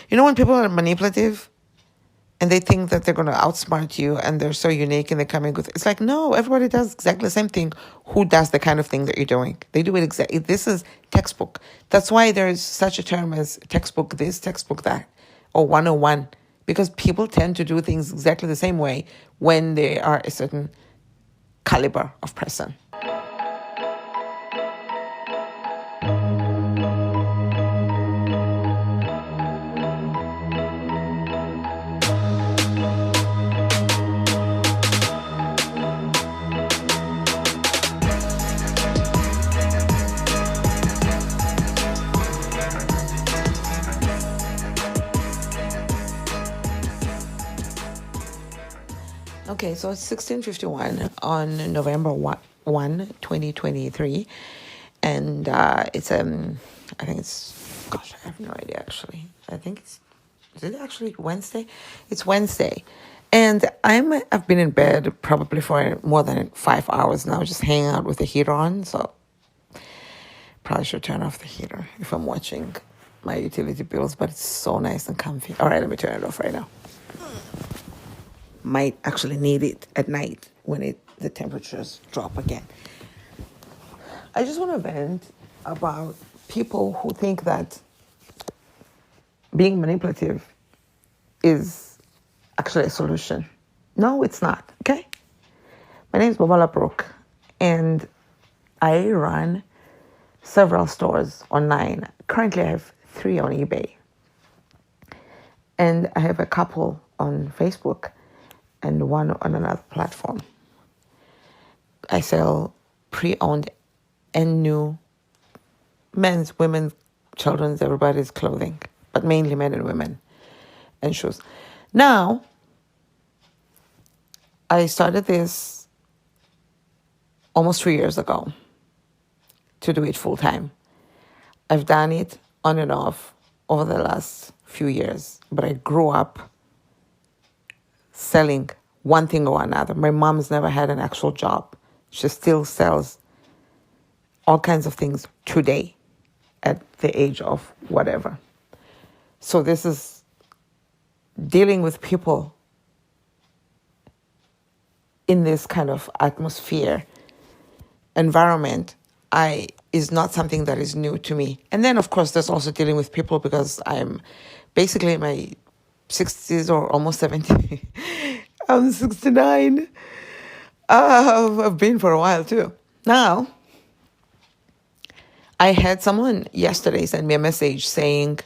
You know when people are manipulative and they think that they're going to outsmart you and they're so unique and they're coming with... It's like, no, everybody does exactly the same thing. Who does the kind of thing that you're doing? They do it exactly. This is textbook. That's why there's such a term as textbook this, textbook that, or 101. Because people tend to do things exactly the same way when they are a certain caliber of person. Okay, so it's 16:51 on November 1, 2023. And it's, I think it's, gosh, I have no idea actually. I think is it actually Wednesday? It's Wednesday. And I've been in bed probably for more than 5 hours now, just hanging out with the heater on. So probably should turn off the heater if I'm watching my utility bills, but it's so nice and comfy. All right, let me turn it off right now. Might actually need it at night when the temperatures drop again. I just want to vent about people who think that being manipulative is actually a solution. No, it's not, okay? My name is Babala Brooke, and I run several stores online. Currently, I have 3 on eBay, and I have a couple on Facebook and 1 on another platform. I sell pre-owned and new men's, women's, children's, everybody's clothing, but mainly men and women, and shoes. Now, I started this almost 3 years ago to do it full time. I've done it on and off over the last few years, but I grew up selling one thing or another. My mom's never had an actual job. She still sells all kinds of things today at the age of whatever. So this is dealing with people in this kind of atmosphere, environment, is not something that is new to me. And then, of course, there's also dealing with people because I'm basically in my 60s or almost 70. I'm 69. I've been for a while too. Now, I had someone yesterday send me a message saying,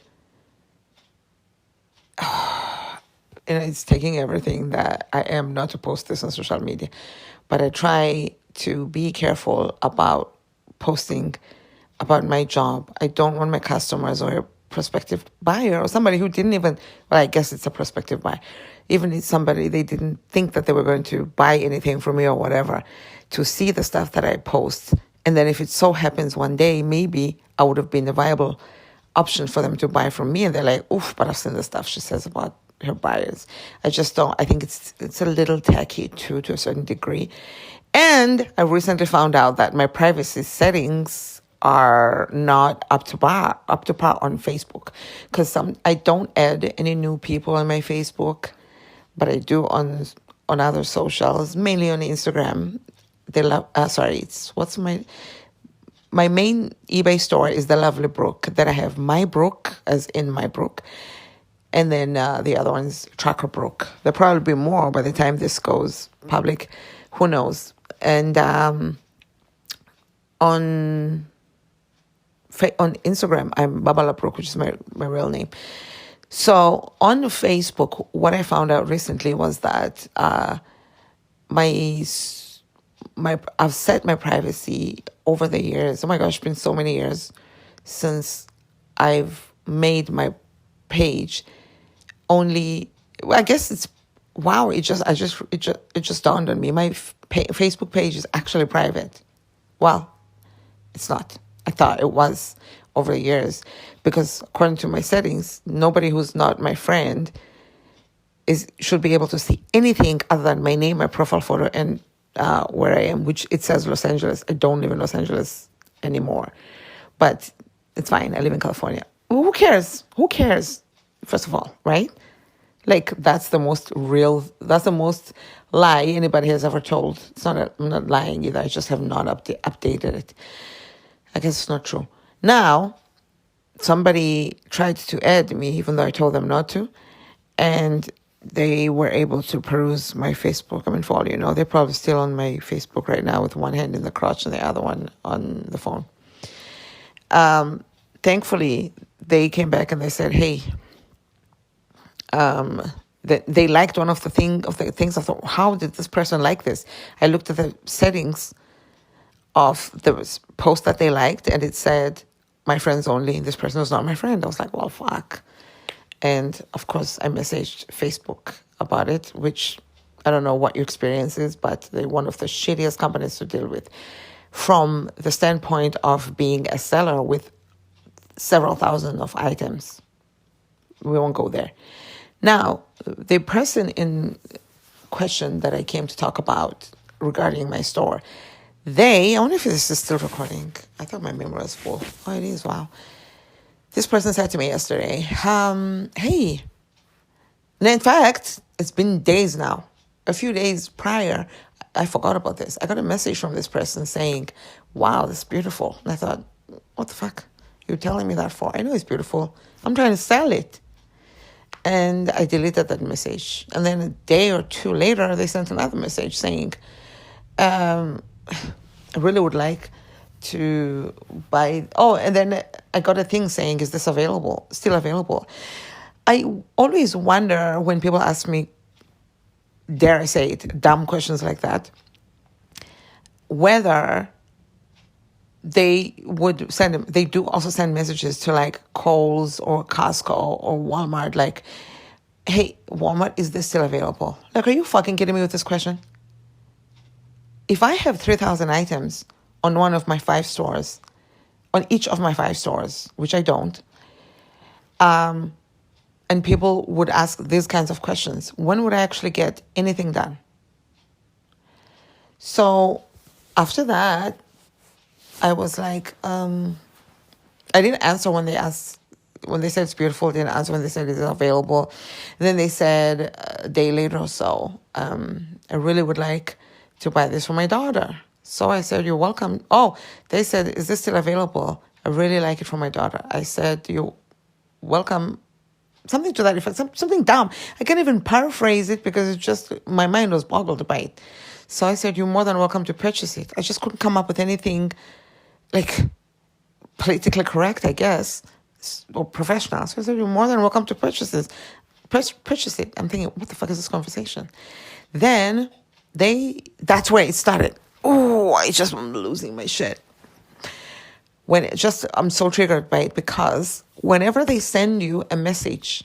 it's taking everything that I am not to post this on social media, but I try to be careful about posting about my job. I don't want my customers or a prospective buyer or somebody who didn't even, well, I guess it's a prospective buyer, even if somebody, they didn't think that they were going to buy anything from me or whatever, to see the stuff that I post. And then if it so happens one day, maybe I would have been a viable option for them to buy from me. And they're like, oof, but I've seen the stuff she says about her buyers. I just don't, I think it's a little tacky too, to a certain degree. And I recently found out that my privacy settings are not up to par on Facebook, because I don't add any new people on my Facebook, but I do on other socials, mainly on Instagram. What's my main eBay store is the Lovely Brooke. Then I have My Brooke, as in My Brooke, and then the other one is Tracker Brooke. There'll probably be more by the time this goes public. Who knows? And on Instagram, I'm Babala Brooke, which is my real name. So on Facebook, what I found out recently was that I've set my privacy over the years. Oh my gosh, it's been so many years since I've made my page. Only, well, I guess it's, wow, it just dawned on me. My Facebook page is actually private. Well, it's not. I thought it was over the years, because according to my settings, nobody who's not my friend should be able to see anything other than my name, my profile photo, and where I am, which it says Los Angeles. I don't live in Los Angeles anymore, but it's fine. I live in California. Who cares? first of all, right? Like, that's the most lie anybody has ever told. I'm not lying either. I just have not updated it. I guess it's not true. Now, somebody tried to add me, even though I told them not to, and they were able to peruse my Facebook. I mean, for all you know, they're probably still on my Facebook right now with one hand in the crotch and the other one on the phone. Thankfully, they came back and they said, hey, that they liked one of the things. I thought, how did this person like this? I looked at the settings of the post that they liked, and it said, my friends only. This person was not my friend. I was like, well, fuck. And of course, I messaged Facebook about it, which I don't know what your experience is, but they're one of the shittiest companies to deal with from the standpoint of being a seller with several thousand of items. We won't go there. Now, the person in question that I came to talk about regarding my store, I wonder if this is still recording. I thought my memory was full. Oh, it is. Wow. This person said to me yesterday, hey, and in fact, it's been days now. A few days prior, I forgot about this. I got a message from this person saying, wow, this is beautiful. And I thought, what the fuck? You're telling me that for? I know it's beautiful. I'm trying to sell it. And I deleted that message. And then a day or two later, they sent another message saying, I really would like to buy. Oh, and then I got a thing saying, is this available? Still available? I always wonder when people ask me, dare I say it, dumb questions like that, whether they do also send messages to like Kohl's or Costco or Walmart, like, hey, Walmart, is this still available? Like, are you fucking kidding me with this question? If I have 3,000 items on one of my 5 stores, on each of my 5 stores, which I don't, and people would ask these kinds of questions, when would I actually get anything done? So after that, I was like, I didn't answer when they said it's beautiful. I didn't answer when they said it's available. And then they said a day later or so, I really would like to buy this for my daughter. So I said, you're welcome. Oh, they said, is this still available? I really like it for my daughter. I said, you're welcome. Something to that effect, something dumb. I can't even paraphrase it because it's just, my mind was boggled by it. So I said, you're more than welcome to purchase it. I just couldn't come up with anything like politically correct, I guess, or professional. So I said, you're more than welcome to purchase it. Purchase it. I'm thinking, what the fuck is this conversation? Then that's where it started. Oh, I'm losing my shit. I'm so triggered by it because whenever they send you a message,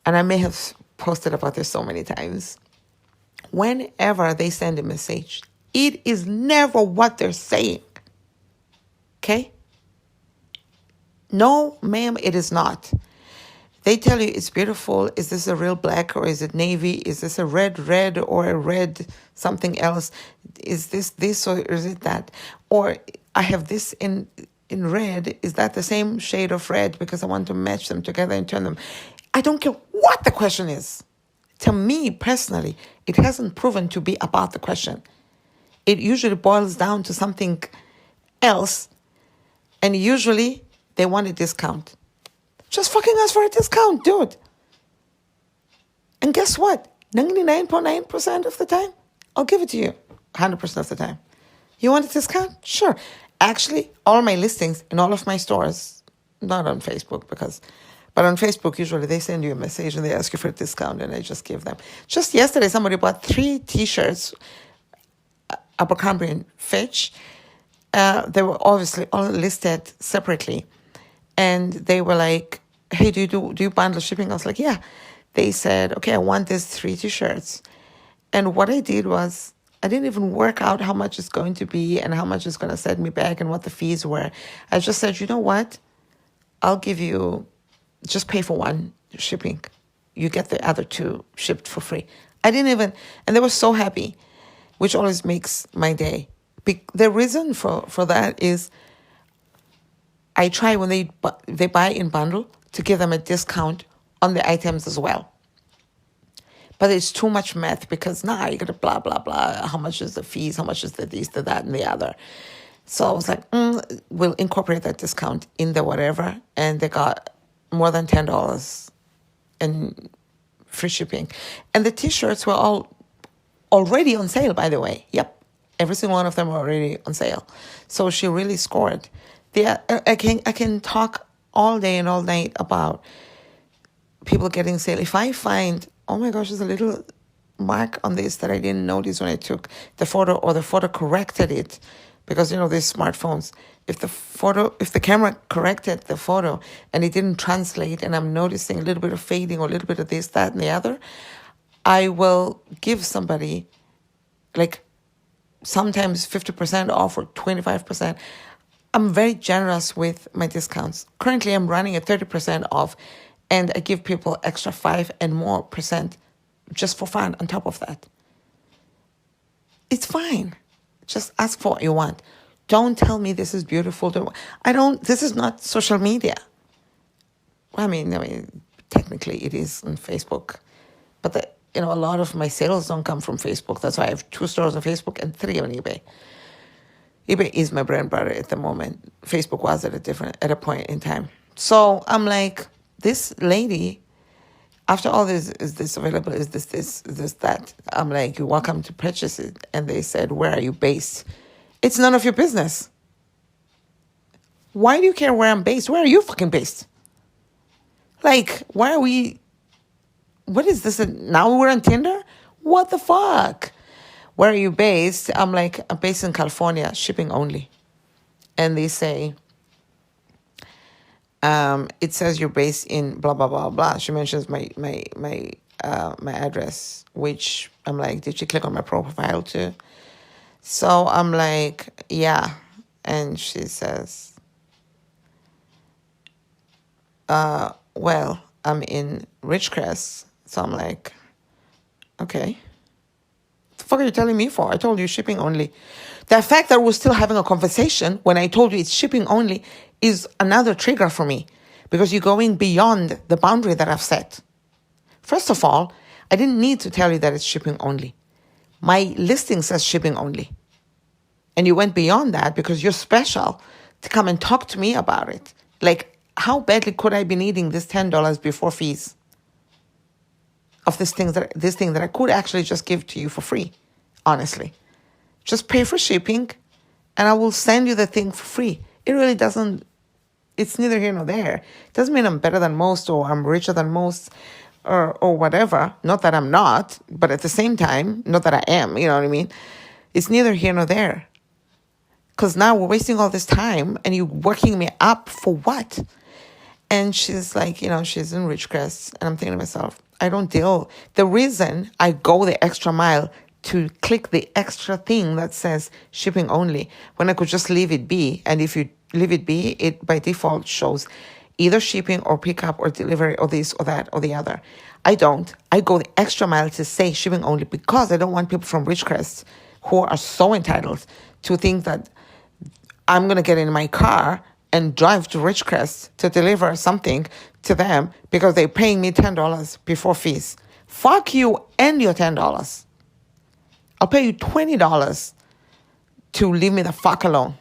and I may have posted about this so many times, whenever they send a message, it is never what they're saying. Okay? No, ma'am, it is not. They tell you it's beautiful. Is this a real black or is it navy? Is this a red or a red something else? Is this or is it that? Or I have this in red. Is that the same shade of red? Because I want to match them together and turn them. I don't care what the question is. To me, personally, it hasn't proven to be about the question. It usually boils down to something else. And usually they want a discount. Just fucking ask for a discount, dude. And guess what? 99.9% of the time, I'll give it to you. 100% of the time. You want a discount? Sure. Actually, all my listings in all of my stores, not on Facebook but on Facebook, usually they send you a message and they ask you for a discount and I just give them. Just yesterday, somebody bought 3 t-shirts, Abercrombie and Fitch. They were obviously all listed separately. And they were like, hey, do you bundle shipping? I was like, yeah. They said, okay, I want these 3 t-shirts. And what I did was, I didn't even work out how much it's going to be and how much it's going to set me back and what the fees were. I just said, you know what? I'll give you, just pay for 1 shipping. You get the other 2 shipped for free. I didn't even, and they were so happy, which always makes my day. The reason for that is I try when they buy in bundle to give them a discount on the items as well. But it's too much math because now you got to blah, blah, blah. How much is the fees? How much is the this, the that, and the other? So I was like, we'll incorporate that discount in the whatever. And they got more than $10 in free shipping. And the T-shirts were all already on sale, by the way. Yep. Every single one of them were already on sale. So she really scored. I can talk all day and all night about people getting sale. If I find, oh my gosh, there's a little mark on this that I didn't notice when I took the photo, or the photo corrected it, because these smartphones, if the camera corrected the photo and it didn't translate, and I'm noticing a little bit of fading or a little bit of this, that, and the other, I will give somebody like sometimes 50% off or 25%. I'm very generous with my discounts. Currently, I'm running at 30% off, and I give people extra 5% and more just for fun on top of that. It's fine. Just ask for what you want. Don't tell me this is beautiful. This is not social media. I mean, technically it is on Facebook, but a lot of my sales don't come from Facebook. That's why I have 2 stores on Facebook and 3 on eBay. eBay is my bread and butter at the moment. Facebook was at a point in time. So I'm like, this lady, after all this, is this available? Is this, that? I'm like, you're welcome to purchase it. And they said, where are you based? It's none of your business. Why do you care where I'm based? Where are you fucking based? Like, why are we... What is this? Now we're on Tinder? What the fuck? Where are you based? I'm like, I'm based in California, shipping only. And they say, it says you're based in blah, blah, blah, blah. She mentions my address, which I'm like, did she click on my profile too? So I'm like, yeah. And she says, well, I'm in Ridgecrest. So I'm like, okay. What the fuck are you telling me for? I told you shipping only. The fact that we're still having a conversation when I told you it's shipping only is another trigger for me, because you're going beyond the boundary that I've set. First of all, I didn't need to tell you that it's shipping only. My listing says shipping only. And you went beyond that because you're special to come and talk to me about it. Like, how badly could I be needing this $10 before fees of this thing that I could actually just give to you for free, honestly. Just pay for shipping and I will send you the thing for free. It really doesn't, it's neither here nor there. It doesn't mean I'm better than most or I'm richer than most or whatever. Not that I'm not, but at the same time, not that I am, you know what I mean? It's neither here nor there. Because now we're wasting all this time and you're working me up for what? And she's like, she's in Ridgecrest. And I'm thinking to myself, I don't deal. The reason I go the extra mile to click the extra thing that says shipping only, when I could just leave it be. And if you leave it be, it by default shows either shipping or pickup or delivery or this or that or the other. I don't. I go the extra mile to say shipping only because I don't want people from Ridgecrest who are so entitled to think that I'm going to get in my car and drive to Ridgecrest to deliver something to them because they're paying me $10 before fees. Fuck you and your $10. I'll pay you $20 to leave me the fuck alone.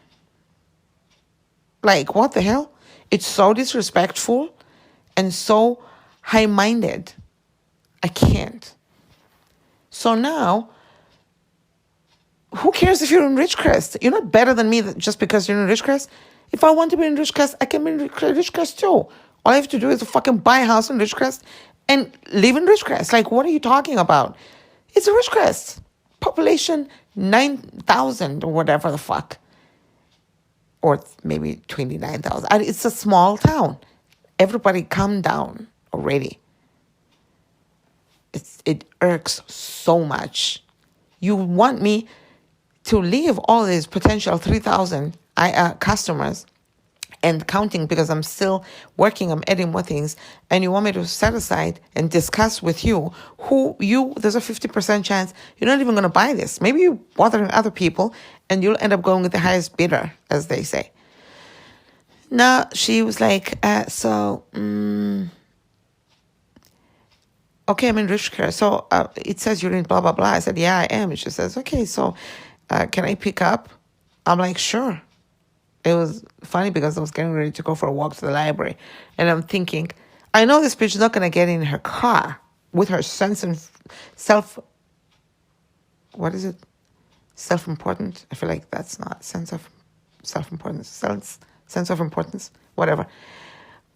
Like, what the hell? It's so disrespectful and so high-minded. I can't. So now, who cares if you're in Ridgecrest? You're not better than me just because you're in Ridgecrest. If I want to be in Ridgecrest, I can be in Ridgecrest too. All I have to do is to fucking buy a house in Ridgecrest and live in Ridgecrest. Like, what are you talking about? It's a Ridgecrest. Population 9,000 or whatever the fuck. Or maybe 29,000. It's a small town. Everybody calm down already. It irks so much. You want me to leave all these potential 3,000 customers and counting because I'm still working, I'm adding more things, and you want me to set aside and discuss with you there's a 50% chance you're not even going to buy this. Maybe you're bothering other people and you'll end up going with the highest bidder, as they say. No, she was like, okay, I'm in Rishka. So it says you're in blah, blah, blah. I said, yeah, I am. And she says, okay, so can I pick up? I'm like, sure. It was funny because I was getting ready to go for a walk to the library. And I'm thinking, I know this bitch is not going to get in her car with her sense of what is it? Self-important? I feel like that's not sense of self-importance. Sense of importance, whatever.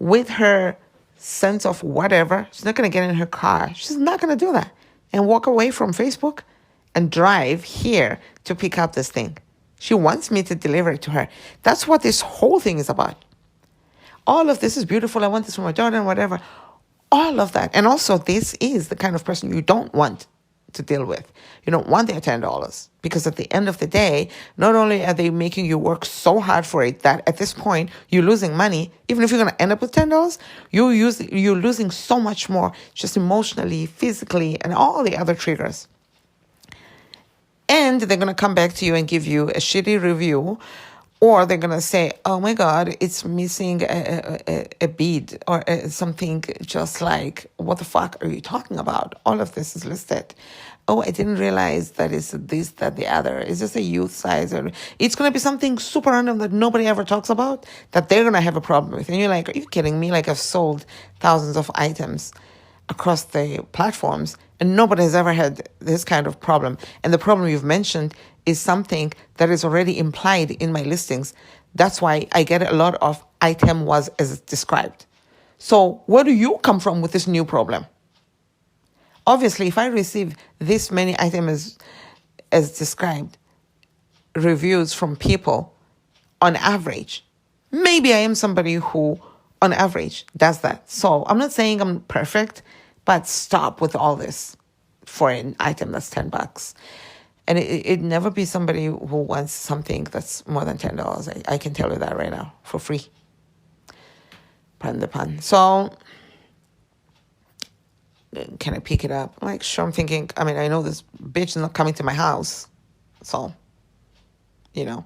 With her sense of whatever, she's not going to get in her car. She's not going to do that and walk away from Facebook and drive here to pick up this thing. She wants me to deliver it to her. That's what this whole thing is about. All of this is beautiful. I want this for my daughter and whatever. All of that. And also, this is the kind of person you don't want to deal with. You don't want their $10 because at the end of the day, not only are they making you work so hard for it that at this point you're losing money. Even if you're going to end up with $10, you're losing so much more, just emotionally, physically, and all the other triggers. And they're going to come back to you and give you a shitty review, or they're going to say, oh my God, it's missing a bead or something, just like, what the fuck are you talking about? All of this is listed. Oh, I didn't realize that it's this, that, the other. Is this a youth size? Or it's going to be something super random that nobody ever talks about that they're going to have a problem with. And you're like, are you kidding me? Like, I've sold thousands of items across the platforms, and nobody has ever had this kind of problem. And the problem you've mentioned is something that is already implied in my listings. That's why I get a lot of item was as described. So where do you come from with this new problem? Obviously, if I receive this many items as described, reviews from people on average, maybe I am somebody who on average does that. So I'm not saying I'm perfect, but stop with all this for an item that's $10. And it never be somebody who wants something that's more than $10. I can tell you that right now, for free. Pardon the pun. So, can I pick it up? I'm like, sure. I'm thinking, I mean, I know this bitch is not coming to my house. So, you know.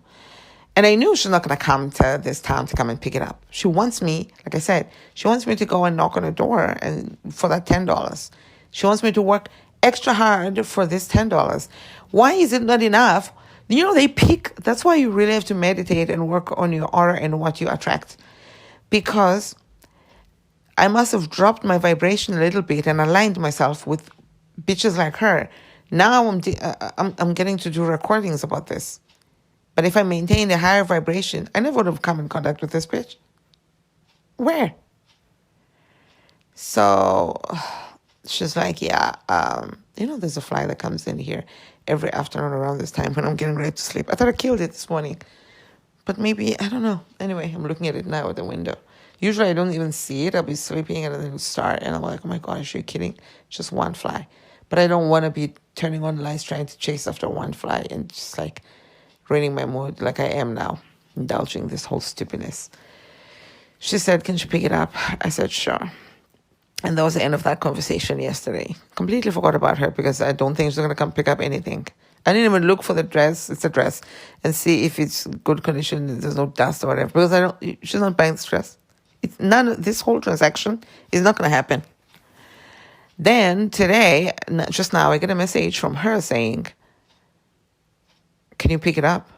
And I knew she's not going to come to this town to come and pick it up. She wants me, like I said, she wants me to go and knock on the door and for that $10. She wants me to work extra hard for this $10. Why is it not enough? You know, they pick, that's why you really have to meditate and work on your aura and what you attract. Because I must have dropped my vibration a little bit and aligned myself with bitches like her. Now I'm getting to do recordings about this. But if I maintained a higher vibration, I never would have come in contact with this bitch. Where? So she's like, yeah, there's a fly that comes in here every afternoon around this time when I'm getting ready to sleep. I thought I killed it this morning. But maybe, I don't know. Anyway, I'm looking at it now at the window. Usually I don't even see it. I'll be sleeping and then it'll start. And I'm like, oh my gosh, are you kidding? Just one fly. But I don't want to be turning on lights trying to chase after one fly and just like ruining my mood like I am now, indulging this whole stupidness. She said, can she pick it up? I said, sure. And that was the end of that conversation yesterday. Completely forgot about her because I don't think she's going to come pick up anything. I didn't even look for the dress. It's a dress. And see if it's good condition. There's no dust or whatever. Because she's not buying this dress. This whole transaction is not going to happen. Then today, just now, I get a message from her saying, can you pick it up?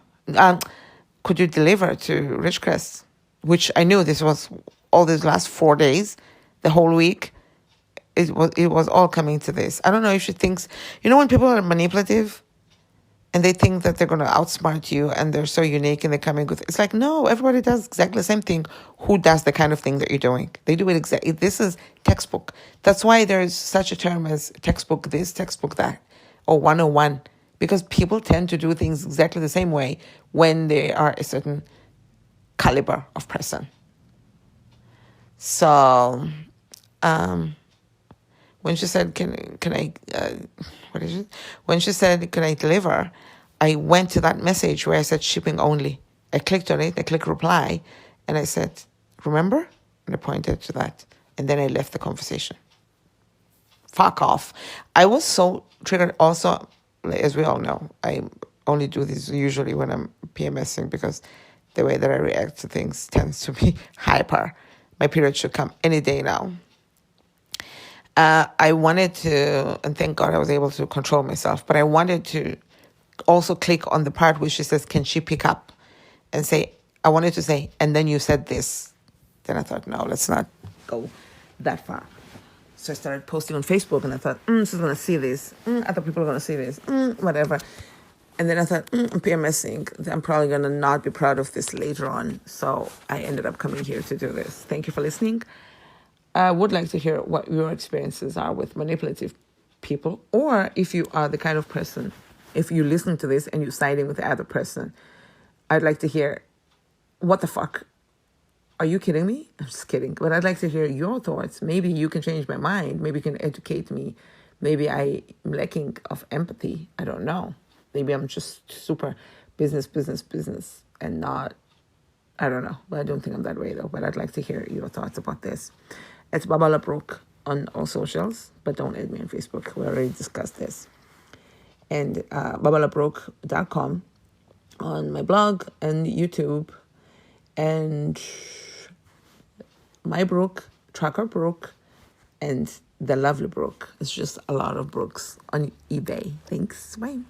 Could you deliver to Ridgecrest? Which I knew this was all these last 4 days, the whole week. It was all coming to this. I don't know if she thinks, when people are manipulative and they think that they're going to outsmart you and they're so unique and they're coming with, it's like, no, everybody does exactly the same thing. Who does the kind of thing that you're doing? They do it exactly. This is textbook. That's why there's such a term as textbook this, textbook that, or 101. Because people tend to do things exactly the same way when they are a certain caliber of person. So, when she said, can I, what is it? When she said, can I deliver? I went to that message where I said shipping only. I clicked on it, I clicked reply, and I said, remember? And I pointed to that. And then I left the conversation. Fuck off. I was so triggered also, as we all know, I only do this usually when I'm PMSing because the way that I react to things tends to be hyper. My period should come any day now. I wanted to, and thank God I was able to control myself, but I wanted to also click on the part where she says, can she pick up and say, I wanted to say, and then you said this. Then I thought, no, let's not go that far. So I started posting on Facebook, and I thought, she's going to see this. Other people are going to see this. Whatever. And then I thought, I'm PMSing. I'm probably going to not be proud of this later on. So I ended up coming here to do this. Thank you for listening. I would like to hear what your experiences are with manipulative people, or if you are the kind of person, if you're listening to this and you're siding with the other person, I'd like to hear, what the fuck? Are you kidding me? I'm just kidding. But I'd like to hear your thoughts. Maybe you can change my mind. Maybe you can educate me. Maybe I'm lacking of empathy. I don't know. Maybe I'm just super business, and not, I don't know. But I don't think I'm that way, though. But I'd like to hear your thoughts about this. It's Babala Brooke on all socials, but don't add me on Facebook. We already discussed this. And babalabrook.com on my blog and YouTube. And my Brooke, Tracker Brooke, and the lovely Brooke. It's just a lot of Brooks on eBay. Thanks. Bye.